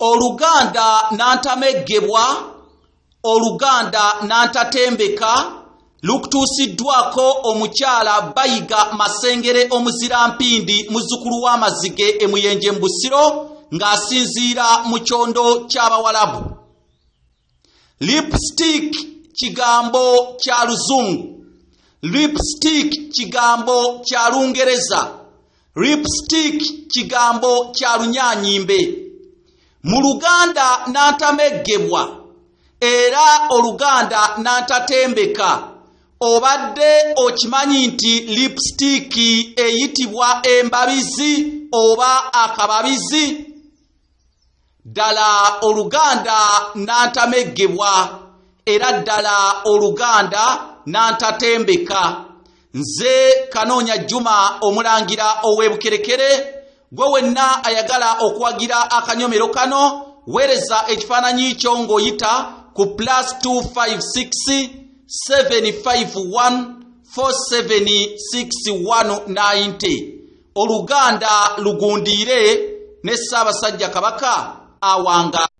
Oluganda nantamegebwa, Oluganda nantatembeka, lukutuusiddwako omukyala Bayiga Masengere Omuzirampindi muzzukulu w'Amazige emuyenje Mbusiro ng'asinziira mu kyondo ky'Abawalabu. Lipstick kigambo kya Luzungu, lipstick kigambo kya Lungereza, lipstick kigambo kya Lunyanyimbe. Mu Luganda nantamegebwa era Oluganda nantatembeka. Obadde okimanyi nti lipstick eyitibwa embabizi oba akababizi? Ddala Oluganda nantamegebwa era ddala Oluganda nantatembeka. Nze Kanoonya Juma omulangira ow'Ebukerekere, gwe wenna ayagala okuwagira akanyomero kano weereza ekifaananyi kyo ng'oyita ku +256 751 476 Oluganda lugundiire ne Ssaabasajja Kabaka awanga.